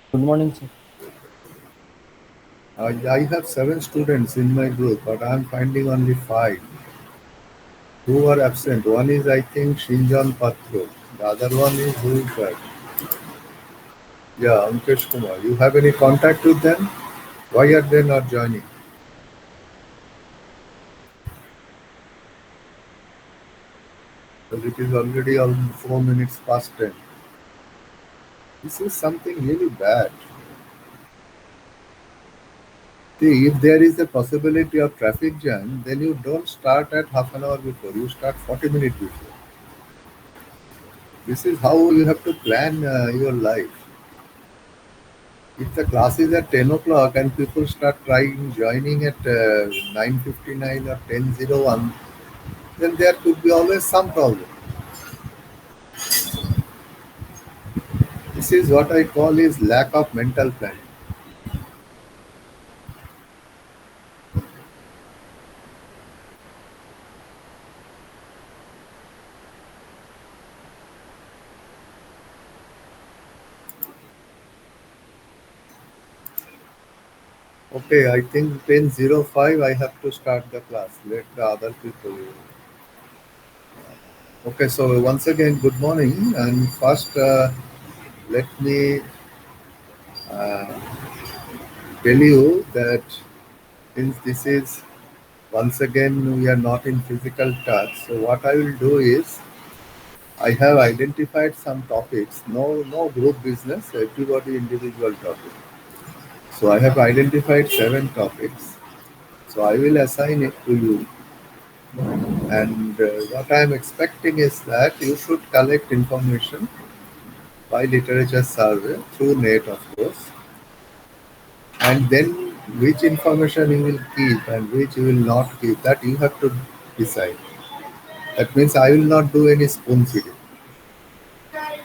Good morning, sir. I have seven students in my group, but I'm finding only five who are absent. One is, I think, Shinjan Patro. The other one is who is that? Yeah, Ankesh Kumar. You have any contact with them? Why are they not joining? Well, it is already almost 4 minutes past 10. This is something really bad. See, if there is a possibility of traffic jam, then you don't start at half an hour before. You start 40 minutes before. This is how you have to plan your life. If the class is at 10 o'clock and people start trying joining at 9:59 or 10:01, then there could be always some problem. This is what I call is lack of mental planning. Okay, I think 10:05 I have to start the class. Let the other people. Okay, so once again, good morning. And first, let me uh, tell you that since this is once again we are not in physical touch, so what I will do is I have identified some topics. No group business. Everybody individual topic. So I have identified seven topics. So I will assign it to you. And what I am expecting is that you should collect information by literature survey through net, of course, and then which information you will keep and which you will not keep. That you have to decide. That means I will not do any spoon feeding.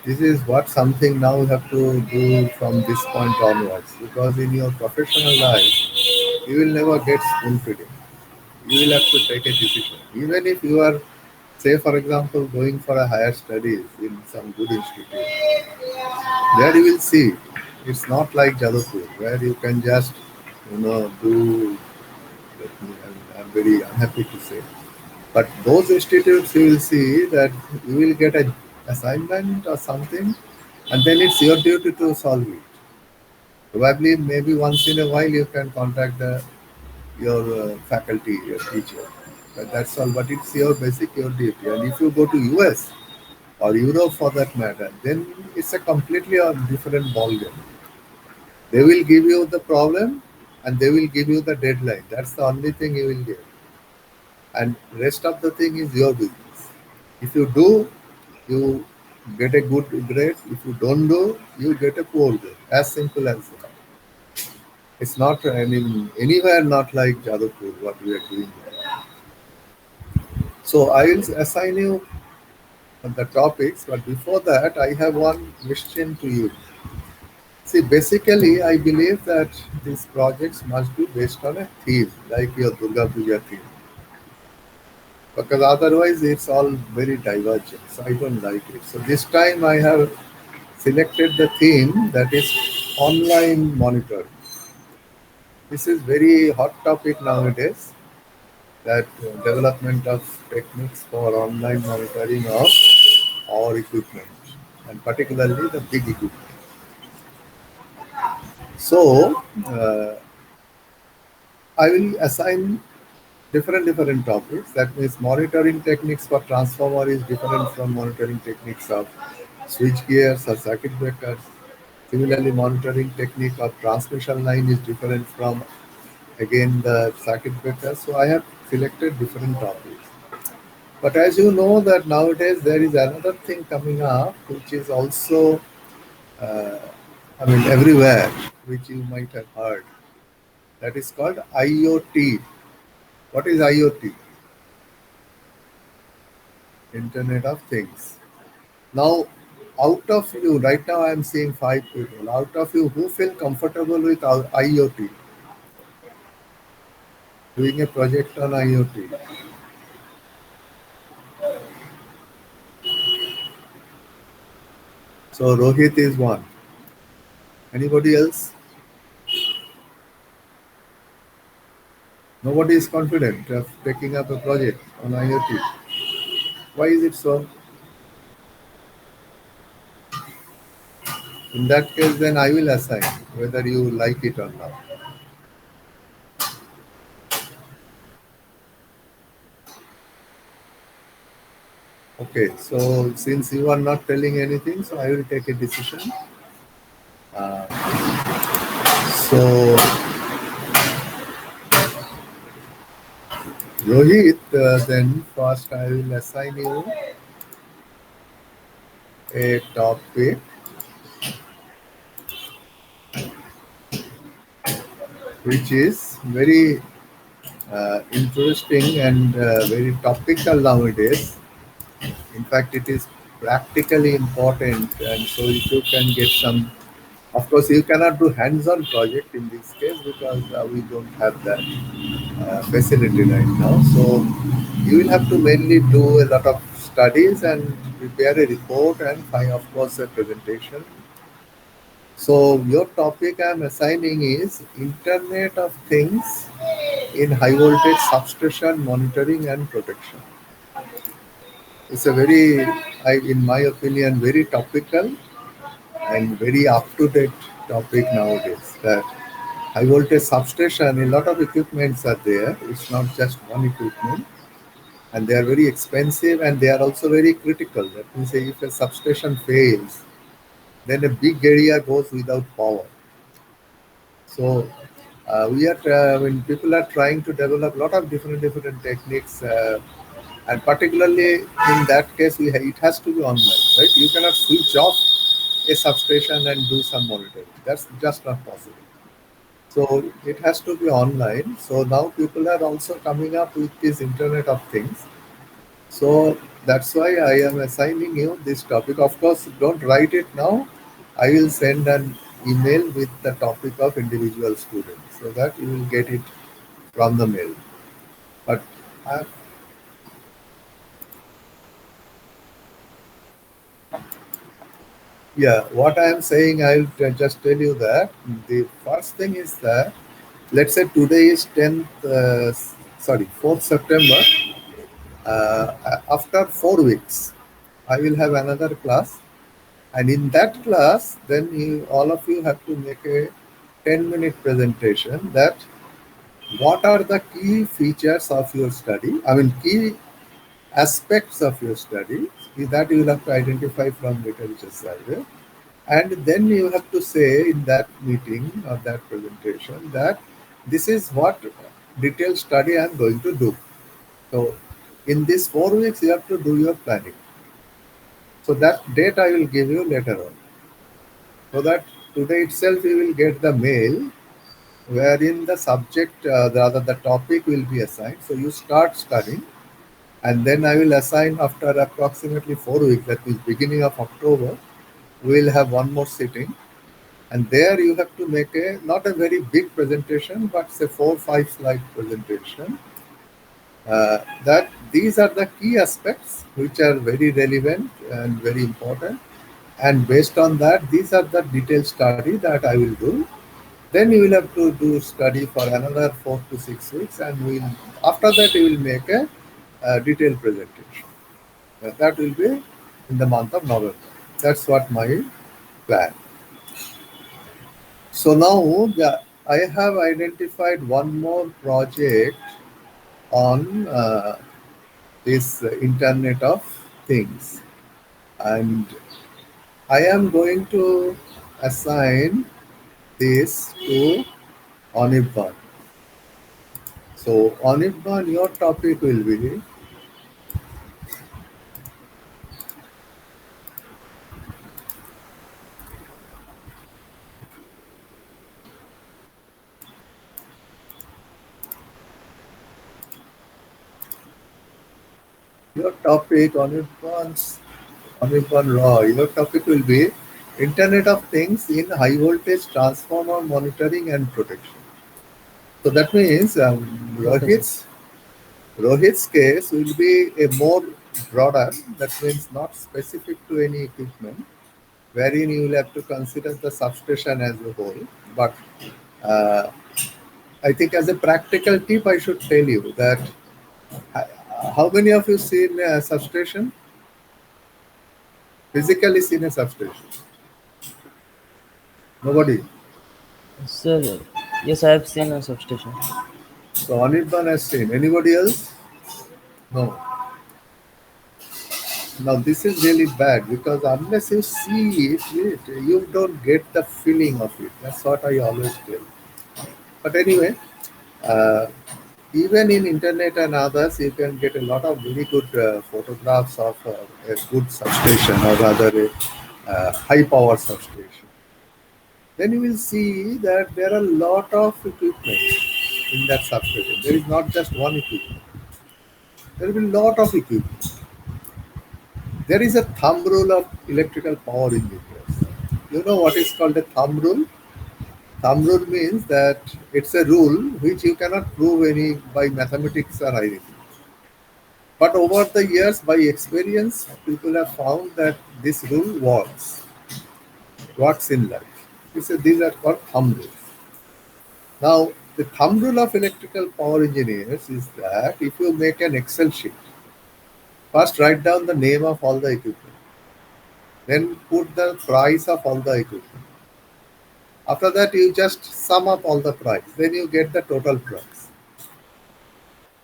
This is what something now you have to do from this point onwards, because in your professional life you will never get spoon feeding. You will have to take a decision. Even if you are, say for example, going for a higher studies in some good institute, there you will see it's not like Jadavpur where you can just do. I'm very unhappy to say. But those institutes, you will see that you will get an assignment or something, and then it's your duty to solve it. Probably, maybe once in a while, you can contact your faculty, your teacher. But that's all. But it's your basic your duty. And if you go to US or Europe for that matter, then it's a completely different ballgame. They will give you the problem, and they will give you the deadline. That's the only thing you will get. And rest of the thing is your business. If you do, you get a good grade. If you don't do, you get a poor grade. As simple as that. It's not anywhere not like Jadavpur, what we are doing here. So I will assign you the topics, but before that, I have one question to you. See, basically, I believe that these projects must be based on a theme, like your Durga Puja theme, because otherwise it's all very divergent. So I don't like it. So this time I have selected the theme that is online monitoring. This is very hot topic nowadays. That development of techniques for online monitoring of our equipment, and particularly the big equipment. So I will assign different topics. That means monitoring techniques for transformer is different from monitoring techniques of switch gears or circuit breakers. Similarly, monitoring technique of transmission line is different from again the circuit breaker. So I have selected different topics. But as you know that nowadays there is another thing coming up which is also uh, everywhere, which you might have heard. That is called IoT. What is IoT? Internet of Things. Now, out of you, right now I am seeing five people. Out of you, who feel comfortable with IoT? Doing a project on IoT. So Rohit is one. Anybody else? Nobody is confident of taking up a project on IoT. Why is it so? In that case, then I will assign whether you like it or not. Okay, so since you are not telling anything, so I will take a decision. So, Rohit, then first I will assign you a topic which is very interesting and very topical nowadays. In fact, it is practically important, and so if you can get some, of course, you cannot do hands-on project in this case because we don't have that facility right now. So you will have to mainly do a lot of studies and prepare a report and of course a presentation. So your topic I'm assigning is Internet of Things in high voltage substation monitoring and protection. It's a very, in my opinion, very topical and very up-to-date topic nowadays. That high voltage substation, a lot of equipments are there. It's not just one equipment, and they are very expensive and they are also very critical. That means if a substation fails, then a big area goes without power. So when people are trying to develop a lot of different techniques, and particularly in that case, it has to be online, right? You cannot switch off a substation and do some monitoring. That's just not possible. So it has to be online. So now people are also coming up with this Internet of Things. So that's why I am assigning you this topic. Of course, don't write it now. I will send an email with the topic of individual students so that you will get it from the mail. But uh, yeah, what I am saying, I'll just tell you that the first thing is that let's say today is 10th, sorry, 4th September. After 4 weeks, I will have another class. And in that class, then all of you have to make a 10-minute presentation that what are the key features of your study, I mean, key aspects of your study that you will have to identify from literature survey. And then you have to say in that meeting or that presentation that this is what detailed study I am going to do. So in these 4 weeks, you have to do your planning. So that date I will give you later on. So that today itself you will get the mail wherein the subject, the topic will be assigned. So you start studying, and then I will assign after approximately 4 weeks, that is beginning of October, we will have one more sitting. And there you have to make a not a very big presentation, but say 4 or 5 slide presentation. That these are the key aspects which are very relevant and very important. And based on that, these are the detailed study that I will do. Then you will have to do study for another 4 to 6 weeks, and we'll after that you will make a detailed presentation. That will be in the month of November. That's what my plan. So now I have identified one more project on this Internet of Things, and I am going to assign this to Onibban. So Onibban, your topic will be your topic Onibban Raw. Your topic will be Internet of Things in high voltage transformer monitoring and protection. So that means Okay, sir. Rohit's case will be a more broader. That means not specific to any equipment. wherein you will have to consider the substation as a whole. But uh, I think as a practical tip, I should tell you that uh, how many of you seen a substation? Physically seen a substation? Nobody. Sir, yes, I have seen a substation. So Anirban has seen. Anybody else? No. Now this is really bad because unless you see it, you don't get the feeling of it. That's what I always tell. But anyway, uh, even in internet and others, you can get a lot of very good photographs of a good substation or rather a high power substation. Then you will see that there are a lot of equipment in that substation. There is not just one equipment. There will be a lot of equipment. There is a thumb rule of electrical power engineers. You know what is called a thumb rule? Thumb rule means that it's a rule which you cannot prove any by mathematics or anything. But over the years, by experience, people have found that this rule works in life. These are called thumb rules. Now, the thumb rule of electrical power engineers is that if you make an Excel sheet, first write down the name of all the equipment, then put the price of all the equipment. After that, you just sum up all the price, then you get the total price.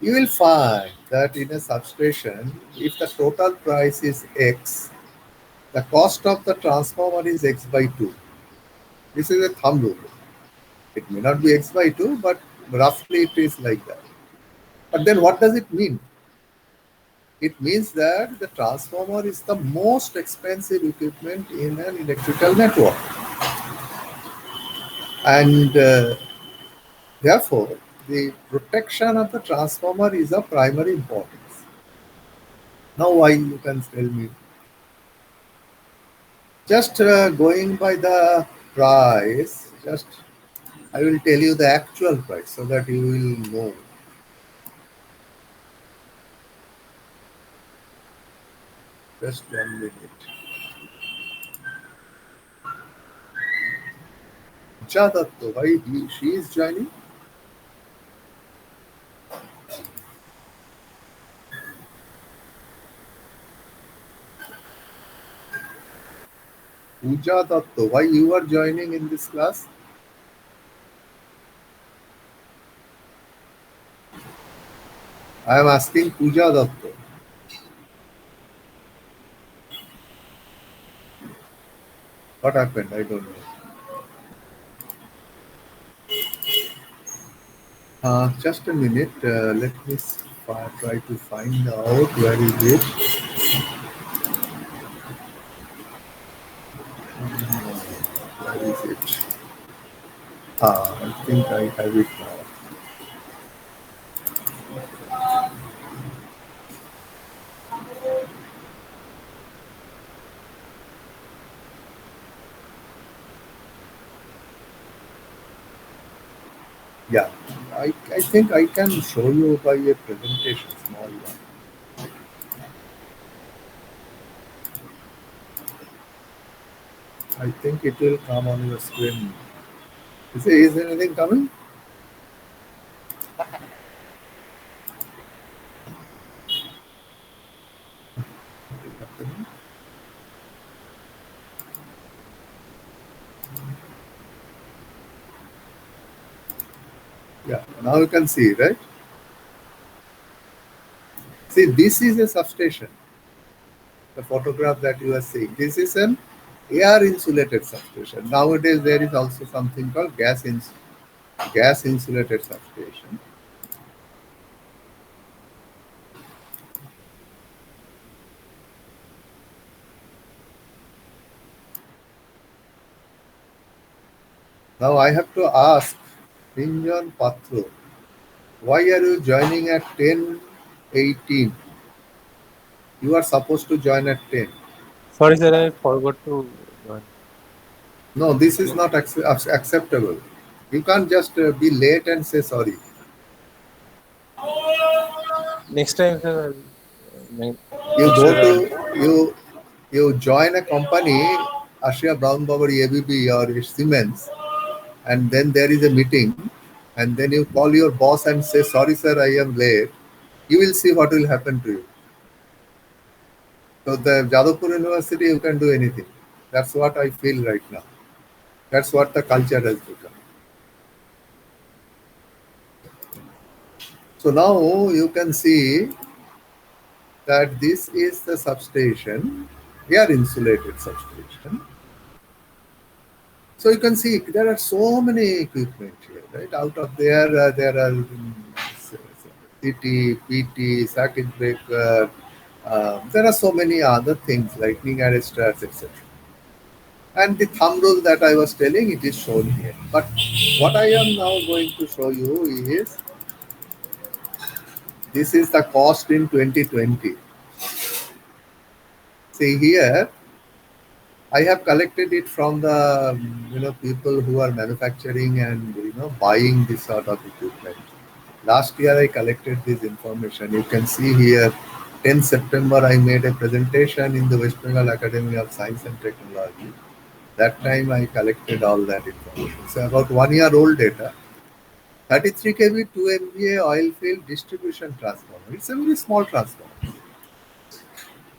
You will find that in a substation, if the total price is X, the cost of the transformer is X by 2. This is a thumb rule. It may not be X by 2, but roughly it is like that. But then what does it mean? It means that the transformer is the most expensive equipment in an electrical network. And therefore, the protection of the transformer is of primary importance. Now, why you can tell me? Just going by the price, just I will tell you the actual price so that you will know. Just 1 minute. Pooja Datto, why she is joining? Pooja Datto, why you are joining in this class? I am asking Pooja Datto. What happened? I don't know. Just a minute. Let me try to find out where is it. Where is it? I think I have it now. Yeah, I think I can show you by a presentation, small one. I think it will come on your screen. Is anything coming? Yeah, now you can see, right? See, this is a substation. The photograph that you are seeing. This is an air insulated substation. Nowadays, there is also something called gas insulated substation. Now I have to ask Pinjan Patro, why are you joining at 10:18? You are supposed to join at 10. Sorry, sir, I forgot to join. No, this is not acceptable. You can't just be late and say sorry. Next time, sir, I'll You make go sure to I'll. you you join a company. Asia Brown Boveri ABB or Siemens, and then there is a meeting, and then you call your boss and say, "Sorry, sir, I am late." You will see what will happen to you. So the Jadavpur University, you can do anything. That's what I feel right now. That's what the culture has become. So now you can see that this is the substation, air insulated substation. So you can see there are so many equipment here, right? Out of there are CT, PT, circuit breaker. There are so many other things, lightning arresters, etc. And the thumb rule that I was telling, it is shown here. But what I am now going to show you is this is the cost in 2020. See here, I have collected it from the people who are manufacturing and buying this sort of equipment. Last year I collected this information. You can see here, 10 September I made a presentation in the West Bengal Academy of Science and Technology. That time I collected all that information. So about 1 year old data. 33 kV 2 MVA oil field distribution transformer. It's a very small transformer.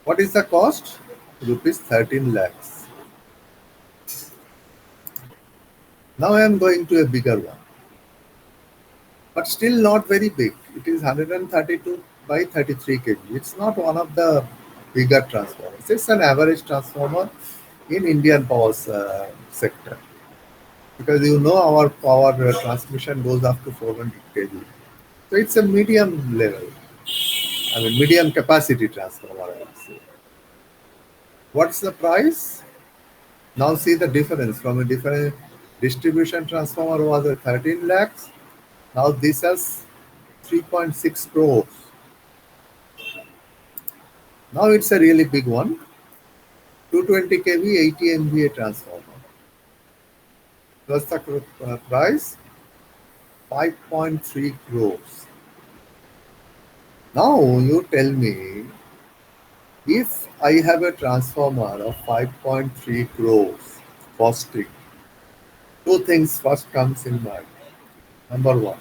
What is the cost? Rupees 13 lakhs. Now I am going to a bigger one, but still not very big. It is 132 by 33 kV. It's not one of the bigger transformers. It's an average transformer in Indian power sector, because our power transmission goes up to 400 kV. So it's a medium level, I mean medium capacity transformer, I would say. What's the price? Now see the difference from a different distribution transformer was at 13 lakhs. Now this has 3.6 crores. Now it's a really big one. 220 kV 80 MVA transformer. Plus the price 5.3 crores. Now you tell me, if I have a transformer of 5.3 crores costing, two things first comes in mind. Number one,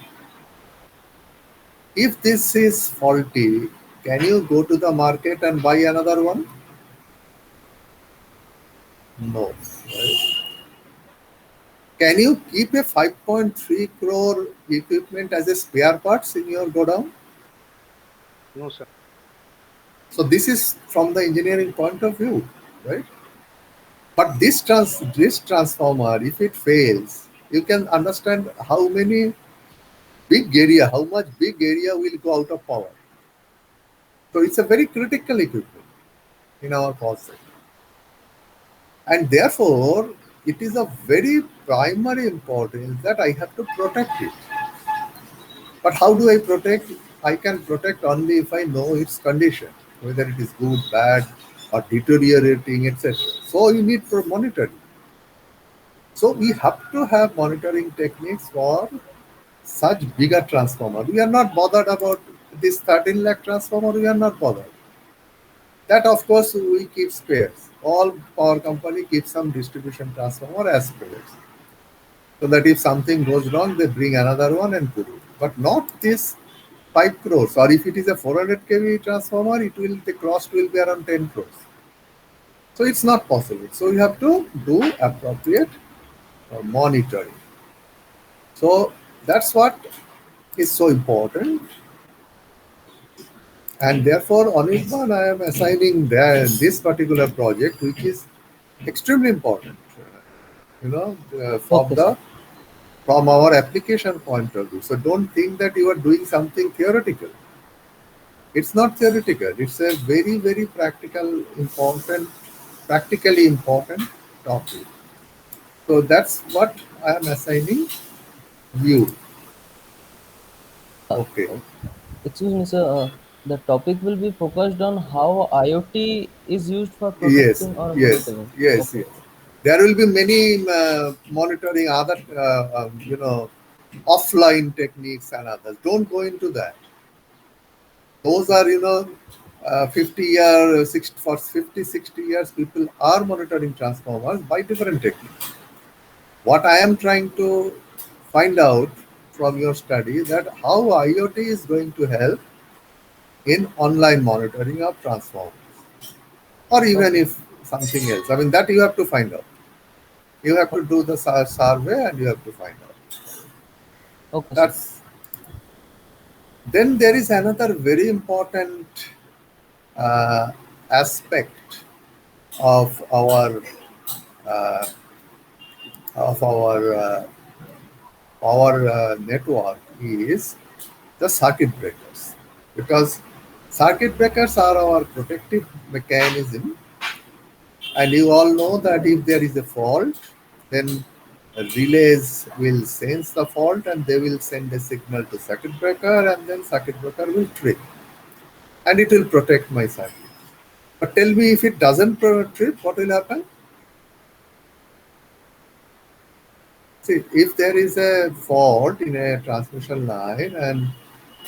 if this is faulty, can you go to the market and buy another one? No. Right? Can you keep a 5.3 crore equipment as a spare parts in your godown? No, sir. So this is from the engineering point of view, right? But this transformer, if it fails, you can understand how much big area will go out of power. So it's a very critical equipment in our power sector. And therefore, it is of very primary importance that I have to protect it. But how do I protect? I can protect only if I know its condition, whether it is good, bad, or deteriorating, etc. So you need for monitoring. So we have to have monitoring techniques for such bigger transformer. We are not bothered about this 13 lakh transformer. We are not bothered. That of course we keep spares. All power company keeps some distribution transformer as spares, so that if something goes wrong, they bring another one and put it. But not this 5 crores, or if it is a 400 kV transformer, the cost will be around 10 crores. So it's not possible. So you have to do appropriate monitoring. So that's what is so important. And therefore, on it one, I am assigning this particular project, which is extremely important, Okay, sir. from our application point of view. So don't think that you are doing something theoretical. It's not theoretical. It's a very, very practically important topic. So that's what I am assigning you. Uh, Okay. uh, Excuse me, sir. The topic will be focused on how IoT is used for Yes, protecting or yes, monitoring. yes, Okay. yes. There will be many monitoring other, offline techniques and others. Don't go into that. Those are, 50 year, 60, for 50, 60 years, people are monitoring transformers by different techniques. What I am trying to find out from your study that how IoT is going to help in online monitoring of transformers, or even Okay. if something else. I mean, that you have to find out. You have to do the survey and you have to find out. Okay, sir. That's then there is another very important uh, aspect of uh, our power network is the circuit breakers, because circuit breakers are our protective mechanism, and you all know that if there is a fault, then relays will sense the fault and they will send a signal to circuit breaker, and then circuit breaker will trip and it will protect my circuit. But tell me, if it doesn't trip, what will happen? See, if there is a fault in a transmission line and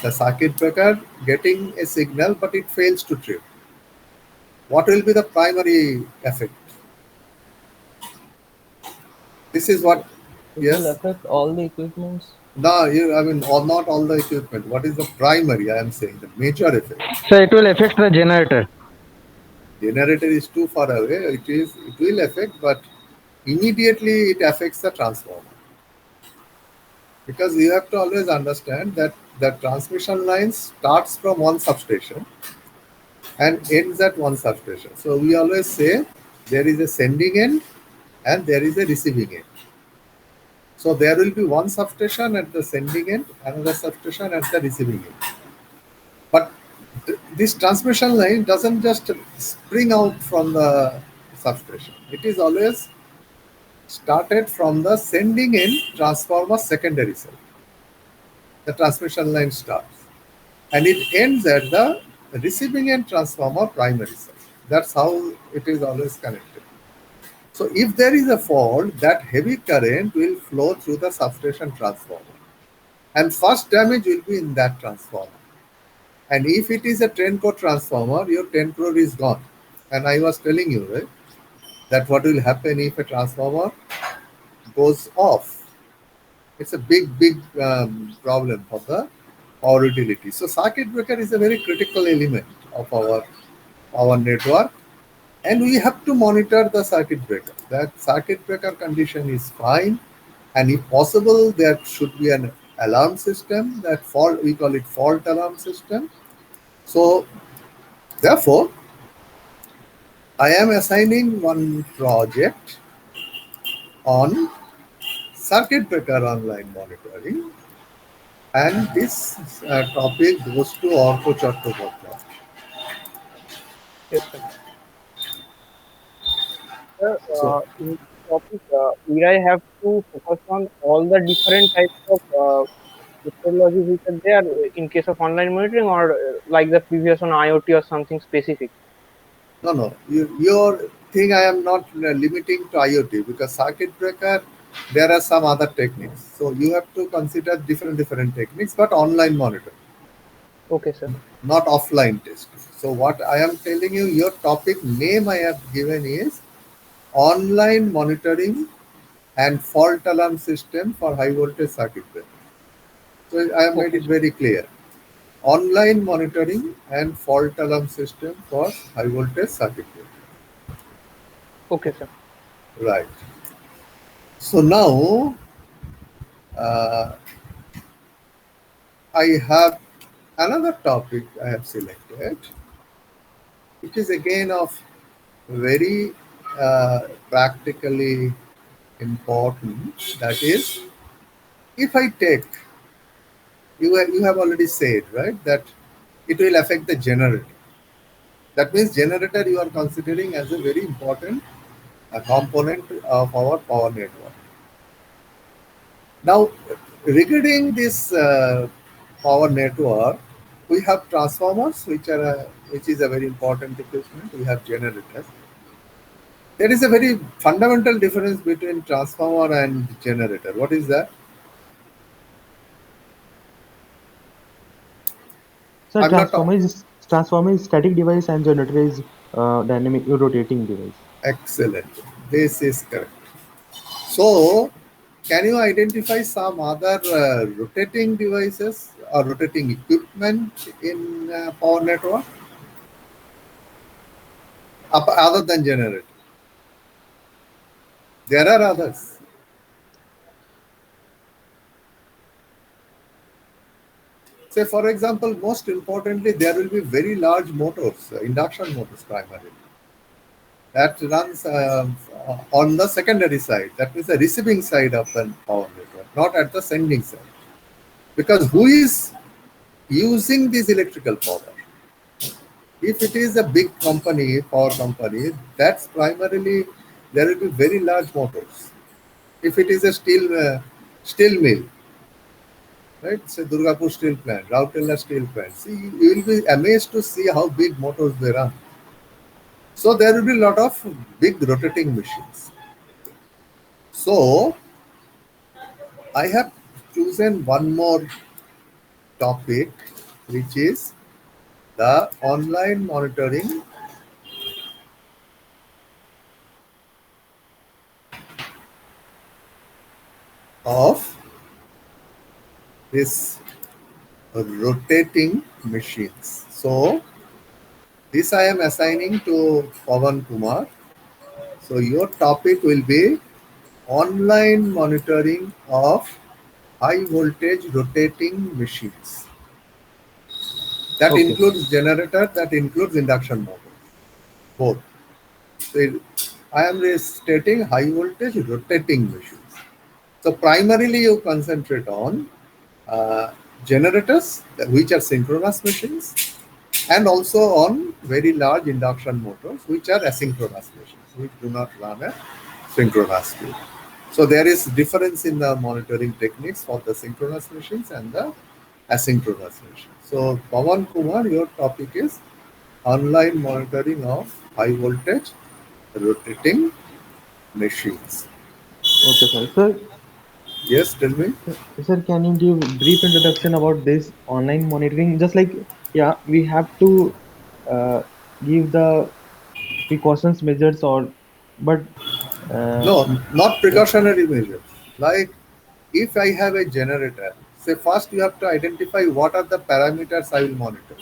the circuit breaker getting a signal but it fails to trip, what will be the primary effect? This is what, It will yes? affect all the equipments. No, I mean, not all the equipment. What is the primary? I am saying the major effect. So it will affect the generator. Generator is too far away. It will affect, but immediately it affects the transformer, because you have to always understand that the transmission line starts from one substation and ends at one substation. So we always say there is a sending end and there is a receiving end. So there will be one substation at the sending end, another substation at the receiving end. But this transmission line doesn't just spring out from the substation. It is always started from the sending end transformer secondary cell. The transmission line starts and it ends at the receiving end transformer primary cell. That's how it is always connected. So if there is a fault, that heavy current will flow through the substation transformer, and first damage will be in that transformer. And if it is a 10 core transformer, your 10 crore is gone. And I was telling you, right, that what will happen if a transformer goes off. It's a big problem for the power utility. So circuit breaker is a very critical element of our network, and we have to monitor the circuit breaker. That circuit breaker condition is fine, and if possible, there should be an alarm system. That fault, we call it fault alarm system. So therefore, I am assigning one project on circuit breaker online monitoring, and this topic goes to Orko Chattopadhyay. Yes, sir. Sir, So, in this topic, will I have to focus on all the different types of technologies which are there in case of online monitoring, or like the previous one, IoT or something specific? no, no, your thing I am not limiting to IoT, because circuit breaker, there are some other techniques. So you have to consider different techniques, but online monitor, Okay, sir. not offline test. So what I am telling you, your topic name I have given is online monitoring and fault alarm system for high voltage circuit breaker. So I have made Okay, it sir. very clear. Online monitoring and fault alarm system for high voltage circuit breaker. Okay, sir. Right. So now uh, I have another topic I have selected, which is again of very practically important. That is, if I take, you have already said, right, that it will affect the generator. That means generator you are considering as a very important component of our power network. Now, regarding this power network, we have transformers, which is a very important equipment. We have generators. There is a very fundamental difference between transformer and generator. What is that? So I'm not. transformer is transformer is static device and generator is dynamic rotating device. Excellent. This is correct. So, can you identify some other rotating devices or rotating equipment in power network other than generator? There are others. Say, for example, most importantly, there will be very large motors, induction motors primarily, that runs on the secondary side. That means the receiving side of the power network, not at the sending side. Because who is using this electrical power? If it is a big company, power company, that's primarily there will be very large motors. If it is a steel mill, right? Say Durgapur steel plant, Rautela steel plant. See, you will be amazed to see how big motors there are. So there will be a lot of big rotating machines. So I have chosen one more topic, which is the online monitoring of this rotating machines. So this I am assigning to Pavan Kumar. So your topic will be online monitoring of high voltage rotating machines. That Okay. includes generator, that includes induction motor, both. So I am stating high voltage rotating machines. So primarily you concentrate on uh, generators, which are synchronous machines, and also on very large induction motors, which are asynchronous machines, which do not run at synchronous speed. So there is difference in the monitoring techniques for the synchronous machines and the asynchronous machines. So Pawan Kumar, your topic is online monitoring of high voltage rotating machines. Okay, sir. Sir, Yes, tell me. sir, can you give brief introduction about this online monitoring? Just like, yeah, we have to uh, give the precautions measures or, but No, not yeah, precautionary measures. Like if I have a generator, say first you have to identify what are the parameters I will monitor.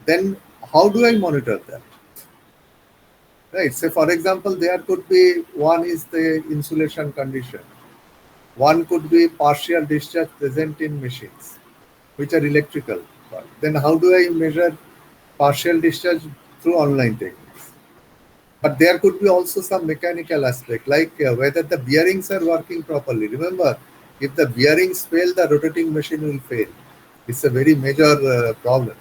Then how do I monitor that? Right. Say for example, there could be one is the insulation condition. One could be partial discharge present in machines, which are electrical. Then how do I measure partial discharge through online techniques? But there could be also some mechanical aspect, like whether the bearings are working properly. Remember, if the bearings fail, the rotating machine will fail. It's a very major problem.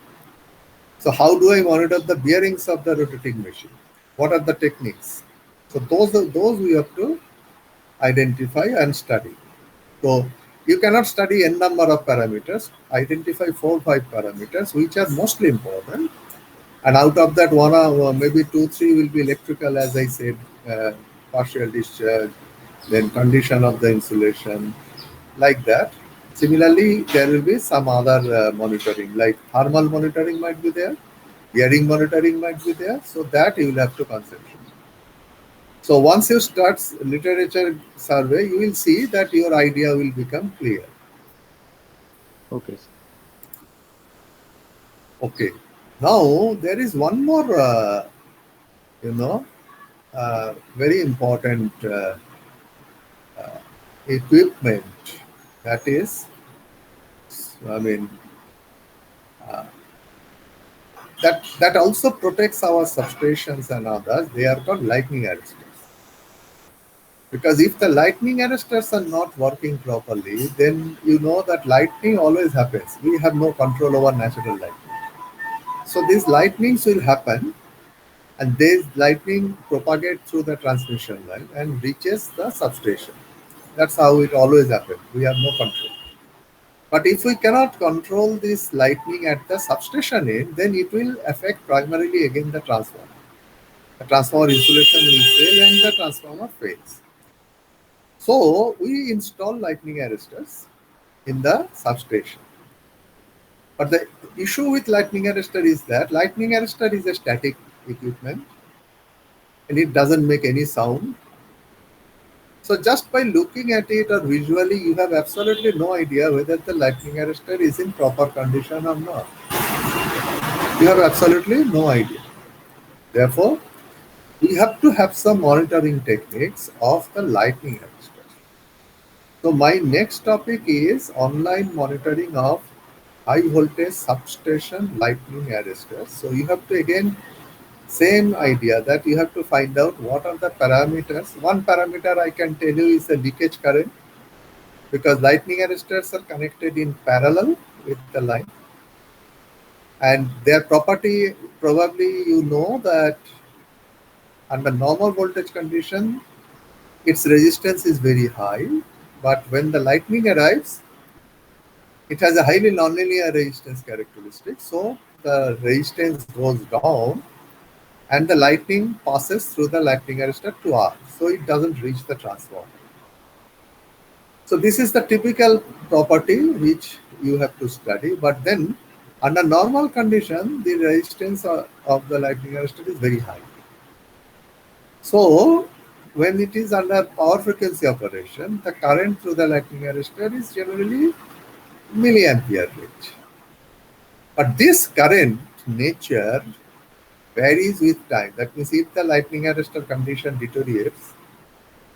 So how do I monitor the bearings of the rotating machine? What are the techniques? So those we have to identify and study. So you cannot study n number of parameters. Identify 4 or 5 parameters which are mostly important, and out of that one or maybe 2 3 will be electrical, as I said, partial discharge, then condition of the insulation, like that. Similarly, there will be some other monitoring, like thermal monitoring might be there, bearing monitoring might be there, so that you will have to concentrate. So once you start literature survey, you will see that your idea will become clear. okay, sir. Okay. Now there is one more, you know, very important equipment, that is, I mean, that also protects our substations and others. They are called lightning arresters. Because if the lightning arresters are not working properly, then you know that lightning always happens. We have no control over natural lightning. So these lightnings will happen, and this lightning propagate through the transmission line and reaches the substation. That's how it always happens. We have no control. But if we cannot control this lightning at the substation end, then it will affect primarily again the transformer. The transformer insulation will fail and the transformer fails. So we install lightning arresters in the substation. But the issue with lightning arrestor is that lightning arrestor is a static equipment and it doesn't make any sound. So just by looking at it or visually, you have absolutely no idea whether the lightning arrestor is in proper condition or not. You have absolutely no idea. Therefore, we have to have some monitoring techniques of the lightning arrestor. So my next topic is online monitoring of high voltage substation lightning arresters. So you have to again same idea that you have to find out what are the parameters. One parameter I can tell you is the leakage current because lightning arresters are connected in parallel with the line and their property probably you know that under normal voltage condition its resistance is very high, but when the lightning arrives it has a highly nonlinear resistance characteristic, so the resistance goes down and the lightning passes through the lightning arrestor to R, so it doesn't reach the transformer. So this is the typical property which you have to study, but then under normal condition, the resistance of the lightning arrestor is very high. So when it is under power frequency operation, the current through the lightning arrestor is generally milliampere range. But this current nature varies with time. That means if the lightning arrestor condition deteriorates,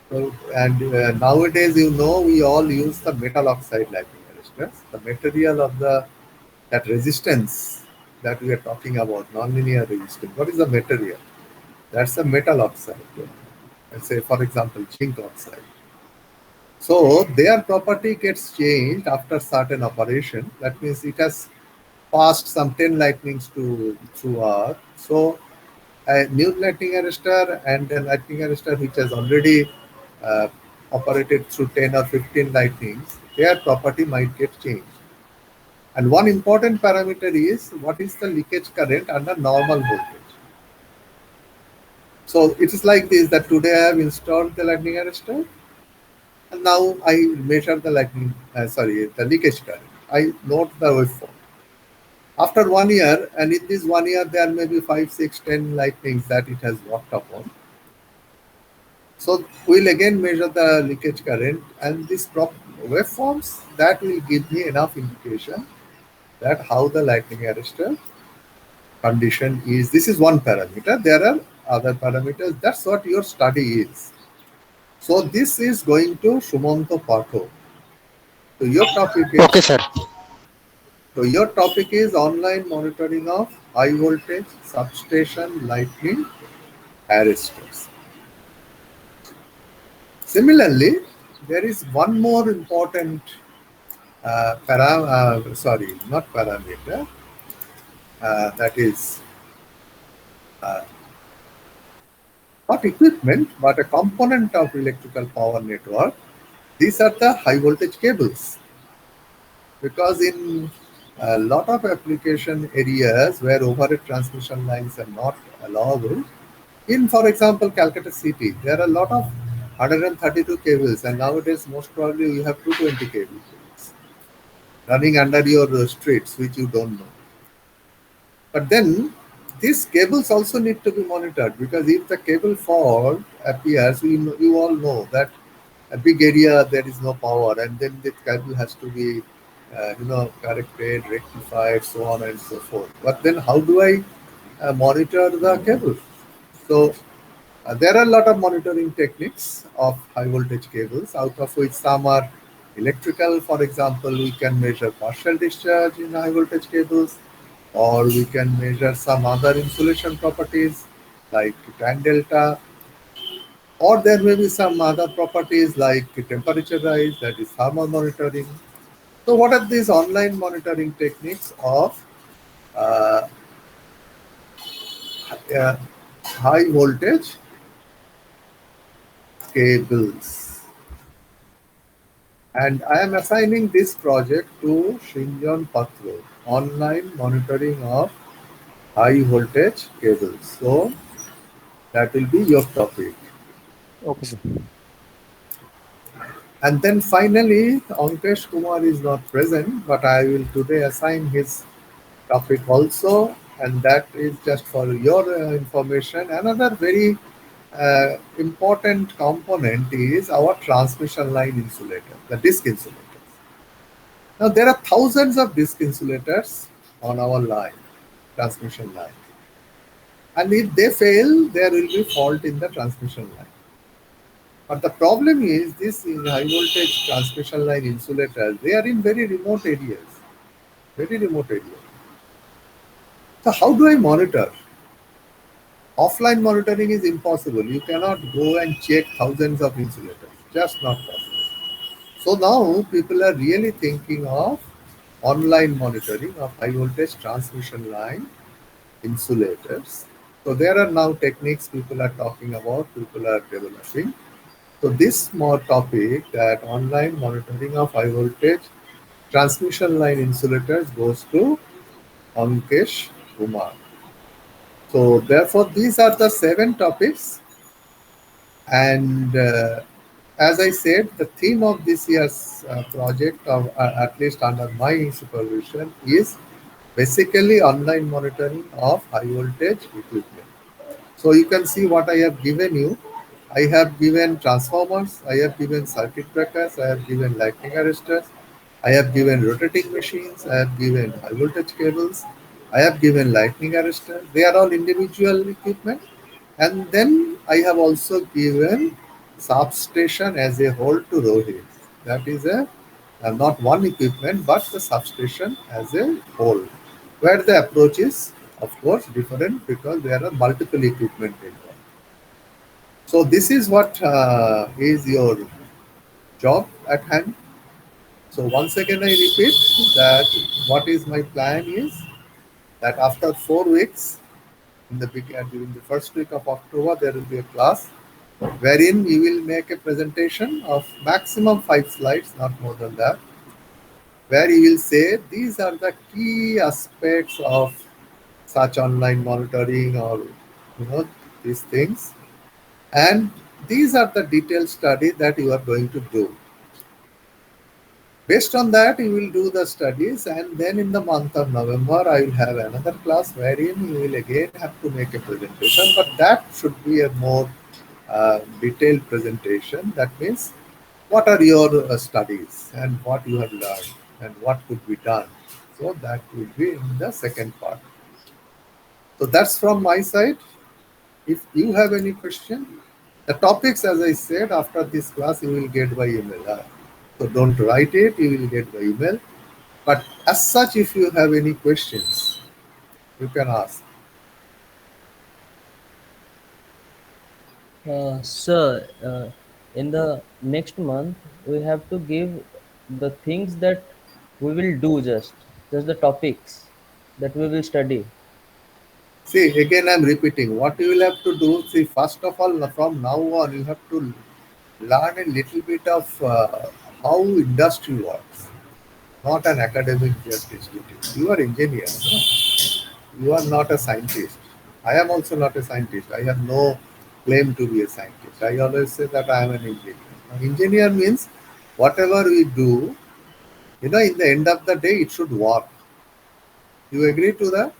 so, and nowadays, you know, we all use the metal oxide lightning arresters. The material of the that resistance that we are talking about, nonlinear resistance. What is the material? That's a metal oxide. Let's say, for example, zinc oxide. So their property gets changed after certain operation. That means it has passed some 10 lightnings to through R. So a new lightning arrestor and a lightning arrestor which has already uh, operated through 10 or 15 lightnings, their property might get changed. And one important parameter is what is the leakage current under normal voltage. So it is like this that today I have installed the lightning arrestor and now I measure the the leakage current. I note the waveform. After 1 year, and in this 1 year, there may be 5, 6, 10 lightnings that it has worked upon. So we'll again measure the leakage current and these waveforms that will give me enough indication that how the lightning arrestor condition is. This is one parameter. There are other parameters. That's what your study is. So this is going to Sumanto Patho. So your topic is Okay, sir. online monitoring of high voltage substation lightning arresters. Similarly, there is one more important not parameter, that is uh, not equipment, but a component of electrical power network. These are the high voltage cables. Because in a lot of application areas where overhead transmission lines are not allowable, in, for example, Calcutta City, there are a lot of 132 cables, and nowadays most probably you have 220 cables running under your streets, which you don't know. But then these cables also need to be monitored because if the cable fault appears, you all know that a big area there is no power, and then the cable has to be, corrected, rectified, so on and so forth. But then how do I monitor the cable? So there are a lot of monitoring techniques of high voltage cables, out of which some are electrical. For example, we can measure partial discharge in high voltage cables, or we can measure some other insulation properties like tan delta, or there may be some other properties like temperature rise, that is thermal monitoring. So, what are these online monitoring techniques of uh, uh, high voltage cables? And I am assigning this project to Shinjon Patro, online monitoring of high voltage cables. So that will be your topic. Okay, sir. And then finally, Ankesh Kumar is not present, but I will today assign his topic also, and that is just for your information. Another very important component is our transmission line insulator, the disk insulators. Now, there are thousands of disk insulators on our line, transmission line. And if they fail, there will be fault in the transmission line. But the problem is this is high voltage transmission line insulators, they are in very remote areas, very remote areas. So how do I monitor? Offline monitoring is impossible. You cannot go and check thousands of insulators. Just not possible. So now people are really thinking of online monitoring of high voltage transmission line insulators. So there are now techniques people are talking about, people are developing. So this more topic that online monitoring of high voltage transmission line insulators goes to Ankesh Kumar. So therefore these are the 7 topics, and as I said, the theme of this year's project, of, at least under my supervision, is basically online monitoring of high voltage equipment. So you can see what I have given you. I have given transformers, I have given circuit breakers, I have given lightning arresters, I have given rotating machines, I have given high voltage cables, I have given lightning arresters. They are all individual equipment. And then I have also given substation as a whole to Rohit. That is not one equipment, but the substation as a whole, where the approach is, of course, different because there are multiple equipment involved. So this is what is your job at hand. So once again, I repeat that what is my plan is that after 4 weeks, during the first week of October, there will be a class wherein we will make a presentation of maximum 5 slides, not more than that, where you will say these are the key aspects of such online monitoring or these things, and these are the detailed study that you are going to do. Based on that, you will do the studies, and then in the month of November, I will have another class wherein you will again have to make a presentation, but that should be a more detailed presentation. That means what are your studies and what you have learned and what could be done. So that will be in the second part. So that's from my side. If you have any question, the topics, as I said, after this class, you will get by email. So don't write it, you will get by email. But as such, if you have any questions, you can ask. Sir, in the next month, we have to give the things that we will do, just the topics that we will study. See, again, I'm repeating what you will have to do. See, first of all, from now on, you have to learn a little bit of how industry works, not an academic just institute. You are engineer, no? You are not a scientist. I am also not a scientist. I have no claim to be a scientist. I always say that I am an engineer. Now, engineer means whatever we do, in the end of the day, it should work. You agree to that?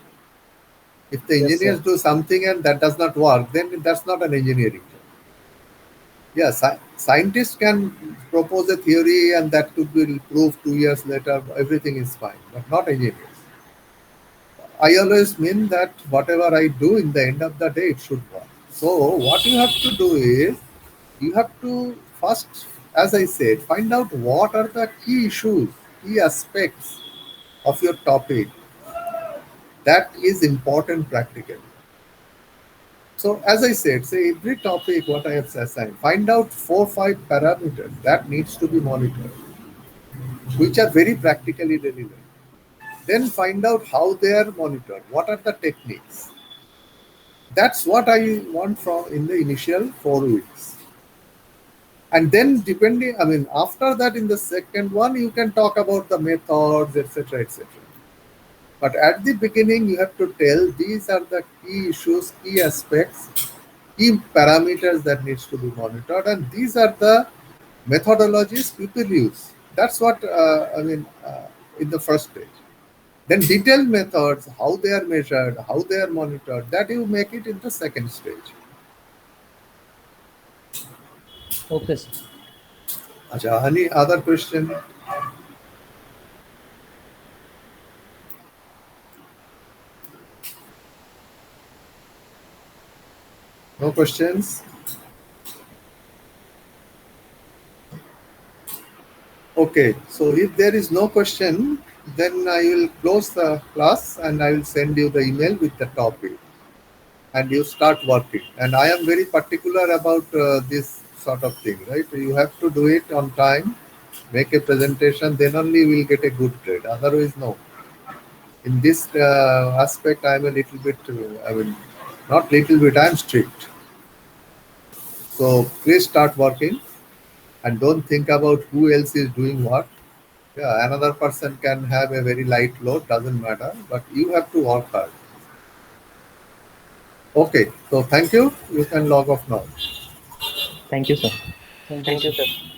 If the Yes, engineers sir. do something and that does not work, then that's not an engineering job. Yeah, scientists can propose a theory and that could be proved 2 years later, everything is fine, but not engineers. I always mean that whatever I do in the end of the day, it should work. So, what you have to do is you have to first, as I said, find out what are the key issues, key aspects of your topic that is important practically. So as I said, say every topic what I have assigned, find out 4 5 parameters that needs to be monitored, which are very practically relevant. Then find out how they are monitored. What are the techniques? That's what I want from in the initial 4 weeks. And then depending, I mean, after that in the second one, you can talk about the methods, etc., etc. But at the beginning, you have to tell these are the key issues, key aspects, key parameters that needs to be monitored, and these are the methodologies people use. That's what in the first stage. Then detailed methods, how they are measured, how they are monitored, that you make it in the second stage. Okay, sir. Acha, any other question? No questions? Okay, so if there is no question, then I will close the class and I will send you the email with the topic and you start working. And I am very particular about this sort of thing, right? You have to do it on time, make a presentation, then only you will get a good grade. Otherwise, no. In this aspect, I'm a little bit, I mean, not little bit, I'm strict. So please start working and don't think about who else is doing what. Yeah, another person can have a very light load, doesn't matter, but you have to work hard. Okay, so thank you. You can log off now. Thank you, sir. Thank you, Thank you, sir. sir.